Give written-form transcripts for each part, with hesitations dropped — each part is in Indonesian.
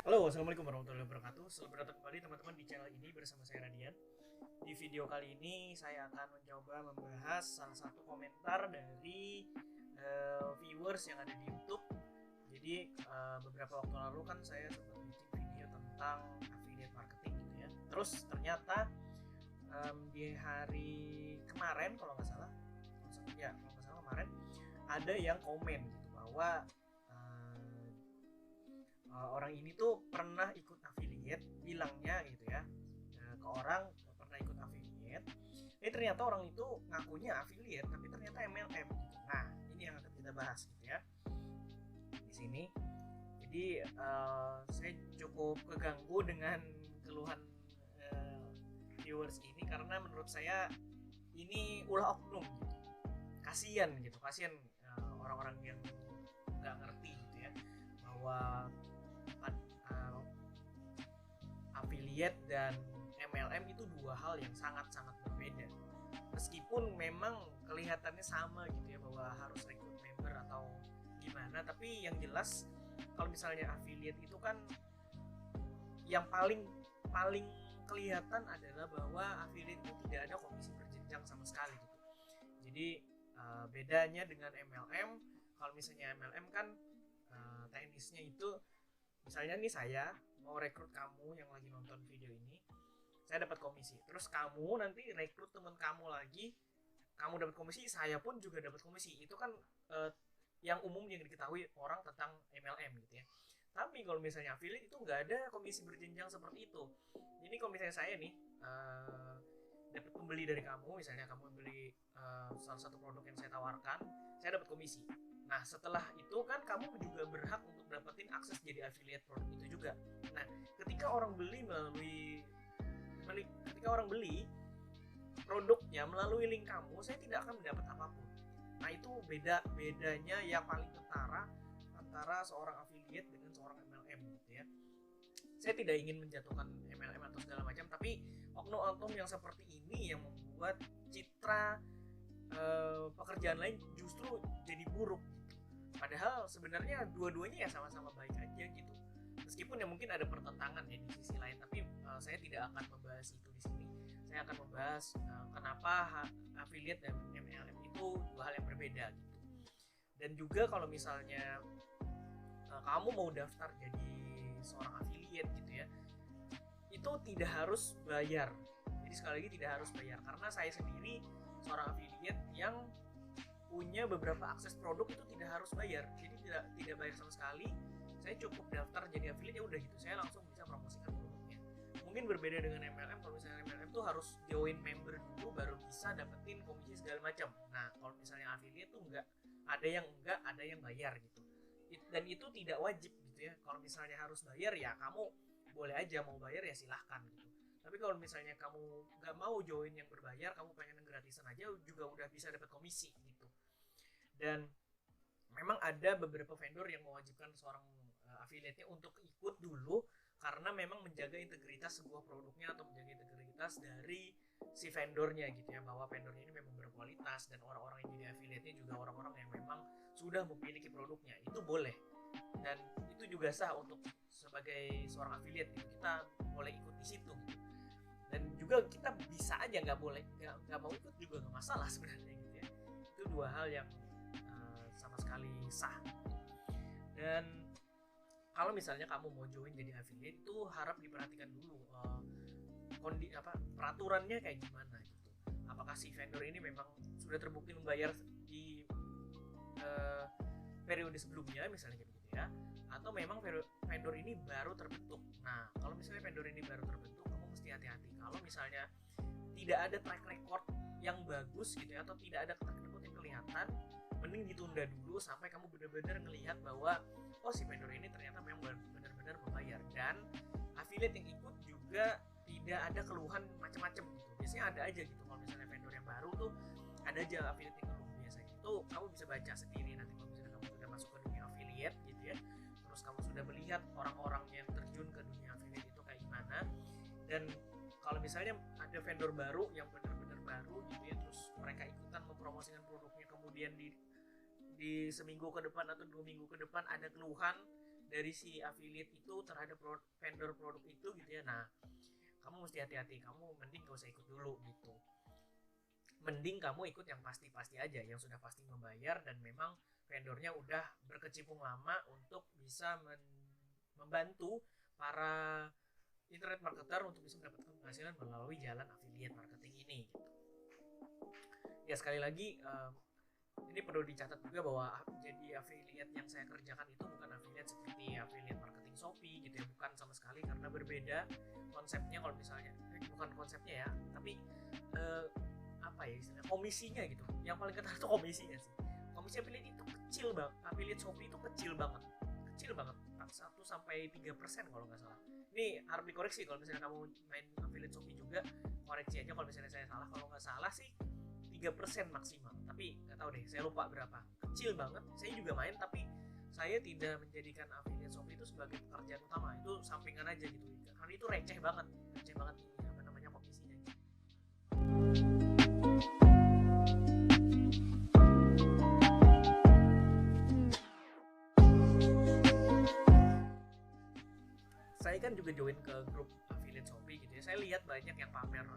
Halo, assalamualaikum warahmatullahi wabarakatuh. Selamat datang kembali teman-teman di channel ini bersama saya Radian. Di video kali ini saya akan mencoba membahas salah satu komentar dari viewers yang ada di YouTube. Jadi beberapa waktu lalu kan saya sempat bikin video tentang affiliate marketing gitu ya. Terus ternyata di hari kemarin kalau nggak salah, kemarin ada yang komen gitu bahwa orang ini tuh pernah ikut affiliate, bilangnya gitu ya, ke orang pernah ikut affiliate. Ini ternyata orang itu ngakunya affiliate tapi ternyata MLM gitu. Nah, ini yang akan kita bahas gitu ya di sini. Jadi saya cukup keganggu dengan keluhan viewers ini karena menurut saya ini ulah oknum gitu. Kasian orang-orang yang nggak ngerti gitu ya bahwa affiliate dan MLM itu dua hal yang sangat-sangat berbeda. Meskipun memang kelihatannya sama gitu ya bahwa harus rekrut member atau gimana, tapi yang jelas kalau misalnya affiliate itu kan yang paling kelihatan adalah bahwa affiliate itu tidak ada komisi berjenjang sama sekali gitu. Jadi bedanya dengan MLM, kalau misalnya MLM kan teknisnya itu misalnya nih saya mau rekrut kamu yang lagi nonton video ini, saya dapat komisi. Terus kamu nanti rekrut teman kamu lagi, kamu dapat komisi, saya pun juga dapat komisi. Itu kan yang umum yang diketahui orang tentang MLM gitu ya. Tapi kalau misalnya affiliate itu nggak ada komisi berjenjang seperti itu. Jadi kalau misalnya saya nih dapat pembeli dari kamu, misalnya kamu beli salah satu produk yang saya tawarkan, saya dapat komisi. Nah, setelah itu kan kamu juga berhak untuk dapetin akses jadi affiliate produk itu juga. Nah, ketika orang beli produknya melalui link kamu, saya tidak akan mendapat apapun. Nah, itu bedanya yang paling ketara antara seorang affiliate dengan seorang MLM gitu ya. Saya tidak ingin menjatuhkan MLM atau segala macam, tapi oknum-oknum yang seperti ini yang membuat citra pekerjaan lain justru jadi buruk. Padahal sebenarnya dua-duanya ya sama-sama baik aja gitu. Meskipun ya mungkin ada pertentangan ya di sisi lain, tapi saya tidak akan membahas itu di sini. Saya akan membahas kenapa affiliate dan MLM itu dua hal yang berbeda gitu. Dan juga kalau misalnya kamu mau daftar jadi seorang affiliate gitu ya, itu tidak harus bayar. Jadi sekali lagi tidak harus bayar, karena saya sendiri seorang affiliate yang punya beberapa akses produk itu tidak harus bayar. Jadi tidak bayar sama sekali. Saya cukup daftar jadi affiliate, ya udah gitu, saya langsung bisa promosikan produknya. Mungkin berbeda dengan MLM. Kalau misalnya MLM tuh harus join member dulu baru bisa dapetin komisi segala macam. Nah, kalau misalnya affiliate tuh enggak, ada yang bayar gitu. Dan itu tidak wajib gitu ya. Kalau misalnya harus bayar ya kamu boleh aja, mau bayar ya silahkan gitu. Tapi kalau misalnya kamu nggak mau join yang berbayar, kamu pengen yang gratisan aja juga udah bisa dapat komisi gitu. Dan memang ada beberapa vendor yang mewajibkan seorang affiliate-nya untuk ikut dulu karena memang menjaga integritas sebuah produknya atau menjaga integritas dari si vendornya gitu ya, bahwa vendornya ini memang berkualitas dan orang-orang yang jadi affiliate-nya juga orang-orang yang memang sudah memiliki produknya. Itu boleh, dan itu juga sah untuk sebagai seorang affiliate gitu. Kita boleh ikut di situ gitu. Dan juga kita bisa aja nggak mau ikut juga nggak masalah sebenarnya gitu ya. Itu dua hal yang sama sekali sah. Dan kalau misalnya kamu mau join jadi affiliate, itu harap diperhatikan dulu peraturannya kayak gimana gitu. Apakah si vendor ini memang sudah terbukti membayar di periode sebelumnya misalnya gitu ya, atau memang vendor ini baru terbentuk. Nah, kalau misalnya vendor ini baru terbentuk, kamu mesti hati-hati. Kalau misalnya tidak ada track record yang bagus gitu ya, atau tidak ada track record yang kelihatan, mending ditunda dulu sampai kamu benar-benar melihat bahwa oh, si vendor ini ternyata memang benar-benar membayar. Dan affiliate yang ikut juga tidak ada keluhan macam-macam gitu. Biasanya ada aja gitu. Kalau misalnya vendor yang baru tuh ada aja affiliate yang keluh. Biasanya itu kamu bisa baca sendiri nanti kalau misalnya kamu sudah masuk ke dunia affiliate gitu ya. Terus kamu sudah melihat orang-orang yang terjun ke dunia affiliate itu kayak gimana. Dan kalau misalnya ada vendor baru yang benar-benar baru gitu ya, terus mereka ikutan mempromosikan produknya, kemudian di seminggu ke depan atau 2 minggu ke depan ada keluhan dari si affiliate itu terhadap vendor produk itu gitu ya. Nah, kamu mesti hati-hati, kamu mending gak usah ikut dulu gitu. Mending kamu ikut yang pasti-pasti aja, yang sudah pasti membayar dan memang vendornya udah berkecimpung lama untuk bisa membantu para internet marketer untuk bisa mendapatkan penghasilan melalui jalan affiliate marketing ini gitu. Ya sekali lagi ini perlu dicatat juga bahwa jadi affiliate yang saya kerjakan itu bukan affiliate seperti affiliate marketing Shopee gitu ya, bukan sama sekali, karena berbeda konsepnya. Kalau misalnya bukan konsepnya ya, tapi apa ya istilahnya, komisinya gitu. Yang paling ketat itu komisinya sih. Komisi affiliate itu kecil banget. Affiliate Shopee itu kecil banget 1-3% kalau nggak salah. Ini harus dikoreksi kalau misalnya kamu main affiliate Shopee juga, koreksi aja kalau misalnya saya salah. Kalau nggak salah sih 3% maksimal, tapi nggak tahu deh, saya lupa berapa. Kecil banget. Saya juga main, tapi saya tidak menjadikan affiliate Shopee itu sebagai pekerjaan utama. Itu sampingan aja gitu, karena itu receh banget ini apa namanya komisinya. Saya kan juga join ke grup affiliate Shopee gitu ya. Saya lihat banyak yang pamer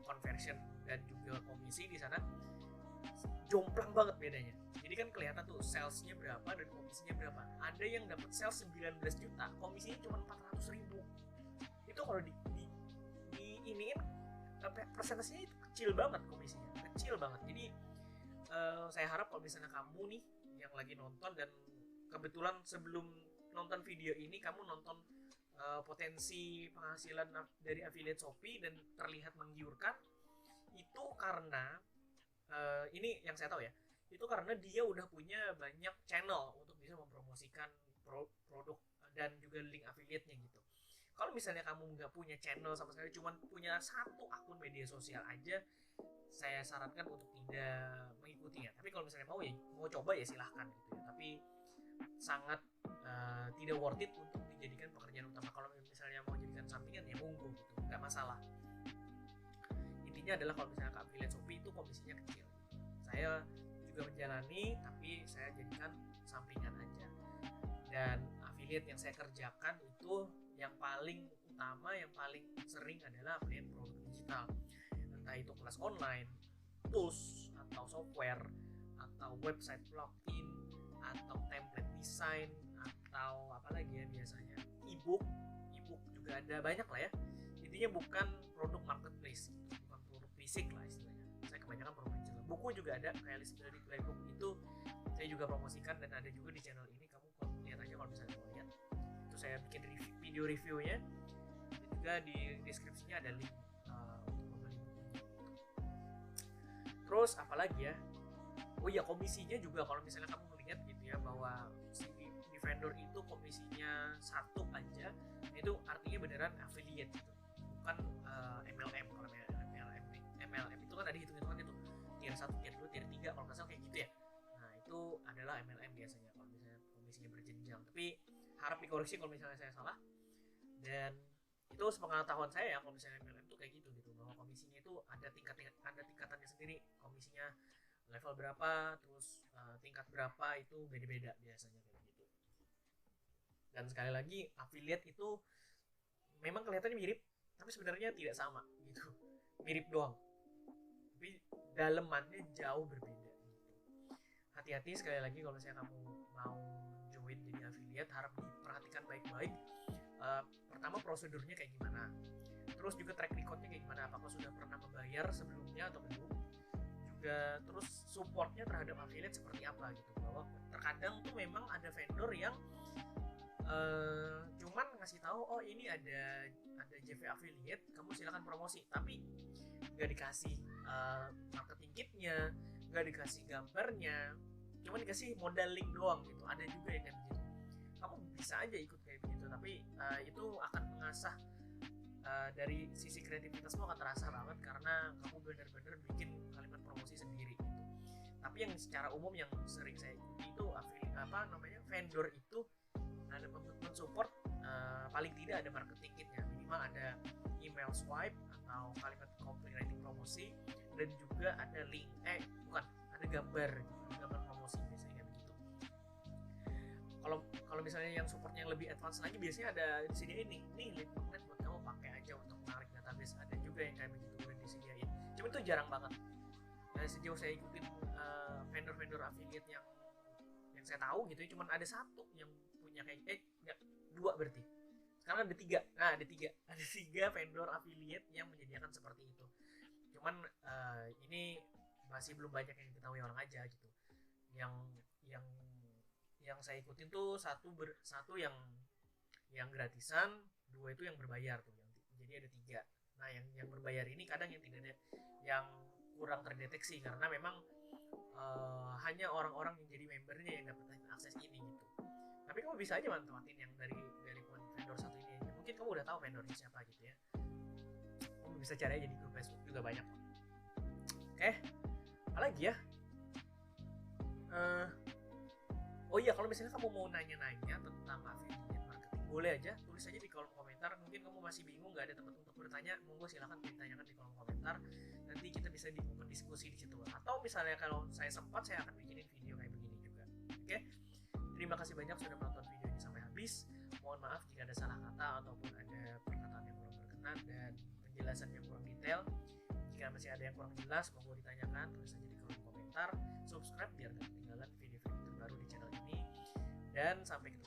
conversion dan juga komisi di sana, jomplang banget bedanya. Jadi kan kelihatan tuh salesnya berapa dan komisinya berapa. Ada yang dapat sales 19 juta, komisinya cuma 400.000. Itu kalau di iniin persentasenya itu kecil banget, komisinya kecil banget. Jadi saya harap kalau misalnya kamu nih yang lagi nonton dan kebetulan sebelum nonton video ini kamu nonton potensi penghasilan dari affiliate Shopee dan terlihat menggiurkan, itu karena ini yang saya tahu ya, itu karena dia udah punya banyak channel untuk bisa mempromosikan produk dan juga link affiliate-nya gitu. Kalau misalnya kamu nggak punya channel sama sekali, cuma punya satu akun media sosial aja, saya sarankan untuk tidak mengikutinya. Tapi kalau misalnya mau coba ya silahkan gitu ya. Tapi sangat tidak worth it untuk dijadikan pekerjaan utama. Kalau misalnya mau jadikan sampingan ya monggo gitu, nggak masalah. Intinya adalah kalau misalnya ke affiliate Shopee itu komisinya kecil. Saya juga menjalani, tapi saya jadikan sampingan aja. Dan affiliate yang saya kerjakan itu yang paling utama, yang paling sering adalah affiliate produk digital. Entah itu kelas online, tools atau software, atau website plugin, atau template design, atau apa lagi ya biasanya, ebook juga ada banyak lah ya. Intinya bukan produk marketplace, bukan produk fisik lah istilahnya. Saya kebanyakan produk digital. Buku juga ada, kayak list dari playbook itu saya juga promosikan dan ada juga di channel ini. Kamu lihat aja kalau misalnya mau lihat. Itu saya bikin video reviewnya. Dan juga di deskripsinya ada link untuk membeli bukunya. Terus apalagi ya? Oh iya, komisinya juga kalau misalnya kamu melihat gitu ya, bahwa si di vendor itu komisinya 1 aja, itu artinya beneran affiliate gitu, bukan MLM. Kalau MLM itu kan ada hitung-hitungan itu tier 1, tier 2, tier 3 kalau nggak salah kayak gitu ya. Nah itu adalah MLM biasanya kalau misalnya komisinya berjenjang, tapi harap dikoreksi kalau misalnya saya salah. Dan itu sepengetahuan saya ya, kalau misalnya MLM itu kayak gitu bahwa komisinya itu ada tingkatannya sendiri. Komisinya level berapa, terus tingkat berapa, itu beda-beda biasanya kayak gitu. Dan sekali lagi, affiliate itu memang kelihatannya mirip, tapi sebenarnya tidak sama gitu. Mirip doang, tapi dalemannya jauh berbeda gitu. Hati-hati sekali lagi kalau misalnya kamu mau join jadi affiliate, harap diperhatikan baik-baik. Pertama, prosedurnya kayak gimana, terus juga track recordnya kayak gimana, apakah sudah pernah membayar sebelumnya atau belum, juga terus supportnya terhadap affiliate seperti apa gitu. Bahwa terkadang tuh memang ada vendor yang cuman ngasih tahu, oh ini ada JV affiliate, kamu silakan promosi, tapi nggak dikasih marketing kitnya, nggak dikasih gambarnya, cuma dikasih modal link doang gitu. Ada juga yang kayak begitu. Kamu bisa aja ikut kayak begitu, tapi itu akan mengasah dari sisi kreativitasmu akan terasa banget, karena kamu benar-benar bikin kalimat promosi sendiri gitu. Tapi yang secara umum yang sering saya ikuti itu vendor itu ada mensupport paling tidak ada marketing kitnya, minimal ada email swipe atau kalimat copywriting promosi, dan juga ada ada gambar promosi biasanya begitu. kalau misalnya yang supportnya yang lebih advance lagi, biasanya ada disediain nih lead magnet buat kamu pakai aja untuk menarik database. Ada juga yang kayak begitu udah disediain, cuma itu jarang banget. Dari sejauh saya ikutin vendor-vendor affiliate yang saya tahu gitu ya, cuman ada satu yang punya kayak enggak, dua berarti. Sekarang ada tiga. Nah, ada tiga vendor affiliate yang menyediakan seperti itu. Cuman ini masih belum banyak yang diketahui orang aja gitu. Yang yang yang saya ikutin tuh satu yang gratisan, dua itu yang berbayar tuh. Jadi ada tiga. Nah, yang berbayar ini kadang yang tidak ada, yang kurang terdeteksi karena memang hanya orang-orang yang jadi membernya yang dapat akses ini gitu. Tapi kamu bisa aja manfaatin yang dari vendor satu ini aja. Mungkin kamu udah tahu vendornya siapa gitu ya. Kamu bisa cari aja di grup Facebook juga banyak. Oke, apa lagi ya? Oh iya, kalau misalnya kamu mau nanya-nanya tentang affiliate marketing, boleh aja tulis aja di kolom komentar. Mungkin kamu masih bingung, nggak ada tempat untuk bertanya, monggo silakan ditanyakan di kolom komentar. Nanti kita bisa berdiskusi di situ. Atau misalnya kalau saya sempat, saya akan bikinin video kayak begini juga. Oke? Terima kasih banyak sudah menonton video ini sampai habis. Mohon maaf jika ada salah kata ataupun ada perkataan yang kurang berkenan dan penjelasan yang kurang detail. Jika masih ada yang kurang jelas, monggo ditanyakan, tulis aja di kolom komentar. Subscribe biar gak ketinggalan video-video terbaru di channel ini. Dan sampai ketemu